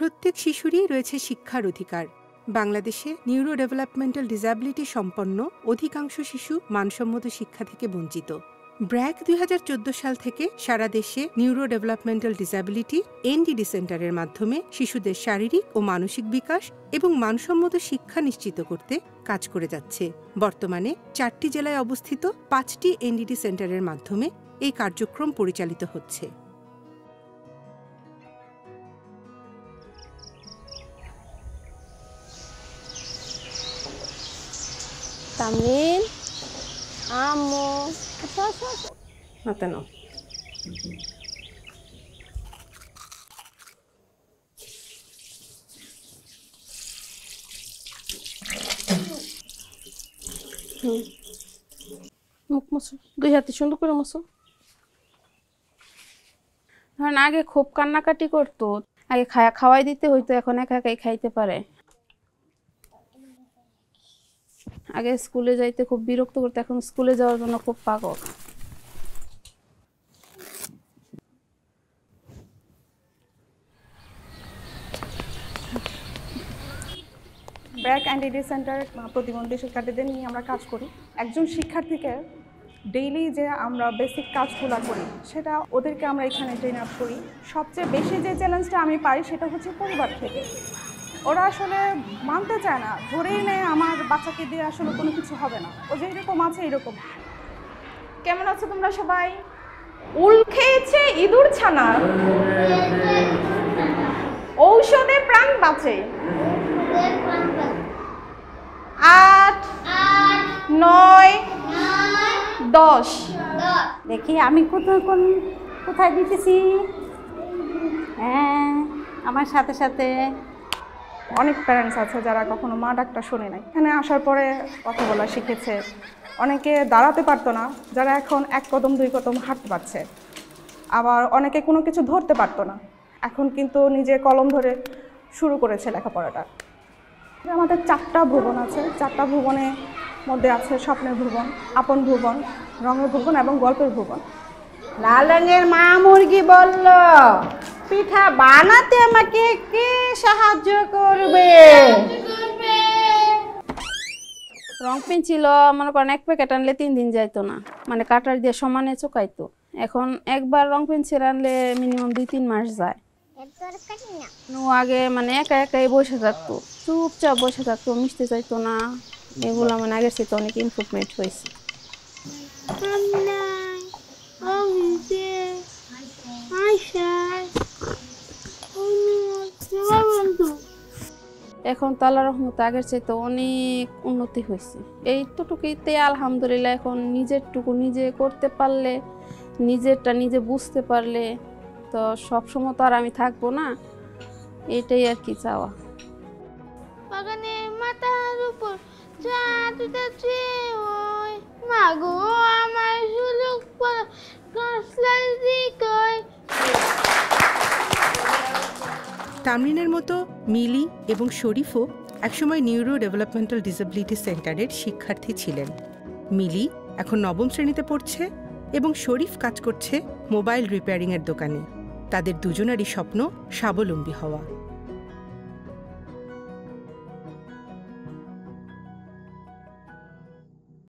প্রত্যেক শিশুরই রয়েছে শিক্ষার অধিকার। বাংলাদেশে নিউরো ডেভেলপমেন্টাল ডিসএবিলিটি সম্পন্ন অধিকাংশ শিশু মানসম্মত শিক্ষা থেকে বঞ্চিত। ব্র্যাক ২০১৪ সাল থেকে সারা দেশে নিউরো ডেভেলপমেন্টাল ডিসএবিলিটি এনডিডি সেন্টারের মাধ্যমে শিশুদের শারীরিক ও মানসিক বিকাশ এবং মানসম্মত শিক্ষা নিশ্চিত করতে কাজ করে যাচ্ছে। বর্তমানে ৪টি জেলায় অবস্থিত ৫টি এনডিডি সেন্টারের মাধ্যমে এই কার্যক্রম পরিচালিত হচ্ছে। তামরিন, আম্মু, হাতে নাও। মুখ মুছো, 2 হাতে সুন্দর করে মুছো। ধরেন আগে খুব কান্নাকাটি করতো, আগে খাওয়াই দিতে হইতো, এখন একা একাই খাইতে পারে। আগে স্কুলে যাইতে খুব বিরক্ত করতো, এখন স্কুলে যাওয়ার জন্য খুব পাগল। ব্র্যাক এনডিডি সেন্টার প্রতিবন্ধী শিক্ষার্থীদের নিয়ে আমরা কাজ করি। একজন শিক্ষার্থীকে ডেইলি যে আমরা বেসিক কাজগুলো করি সেটা ওদেরকে আমরা এখানে ট্রেন আপ করি। সবচেয়ে বেশি যে চ্যালেঞ্জটা আমি পাই সেটা হচ্ছে পরিবার থেকে। ওরা আসলে মানতে চায় না, ধরেই নেয় আমার বাচ্চাকে দিয়ে আসলে কোনো কিছু হবে না, ও যে এরকম আছে এরকম। কেমন আছো তোমরা সবাই? উল খেয়েছে ইঁদুর ছানা, ঔষধে প্রাণ বাঁচে। 8, 9, 10। দেখি আমি কোথায় দিতেছি। হ্যাঁ, আমার সাথে সাথে অনেক প্যারেন্টস আছে যারা কখনো মা ডাকটা শোনে নাই, এখানে আসার পরে কথা বলা শিখেছে। অনেকে দাঁড়াতে পারতো না, যারা এখন 1 কদম 2 কদম হাঁটতে পারছে। আবার অনেকে কোনো কিছু ধরতে পারতো না, এখন কিন্তু নিজে কলম ধরে শুরু করেছে লেখাপড়াটা। আমাদের 4টা ভুবন আছে। 4টা ভুবনের মধ্যে আছে স্বপ্নের ভুবন, আপন ভুবন, রঙের ভুবন এবং গল্পের ভুবন। লাল রঙের মা মুরগি বলল, পিঠা বানাতে আমাকে কে সাহায্য করবে? রং পেন্সিল মনে করেন 1 প্যাকেট আনলে 3 দিন যাইতো না, মানে কাটার দিয়ে সমানে চোকাইতো। এখন একবার রং পেন্সিল আনলে মিনিমাম 2-3 মাস যায়। আগে মানে একা একাই বসে থাকতো, চুপচাপ বসে থাকতো, মিশতে চাইতো না। এগুলো মানে আগের চেয়ে অনেক ইমপ্রুভমেন্ট হয়েছে। এখন তো আল্লাহর রহমতে আগের চাইতে অনেক উন্নতি হয়েছে। এইটুকুতে আলহামদুলিল্লাহ। এখন নিজেরটুকু নিজে করতে পারলে, নিজেরটা নিজে বুঝতে পারলে তো সবসময় তো আর আমি থাকবো না, এটাই আর কি চাওয়া। বাগানে মাথার উপর চাঁদ উঠেছে, ওই মাগো আমার সুলুক পড়া গাছলাই দিকই। তামরিনের মতো মিলি এবং শরীফও একসময় নিউরো ডেভেলপমেন্টাল ডিসএবিলিটি সেন্টারের শিক্ষার্থী ছিলেন। মিলি এখন 9ম শ্রেণীতে পড়ছে এবং শরীফ কাজ করছে মোবাইল রিপেয়ারিংয়ের দোকানে। তাদের দুজনেরই স্বপ্ন স্বাবলম্বী হওয়া।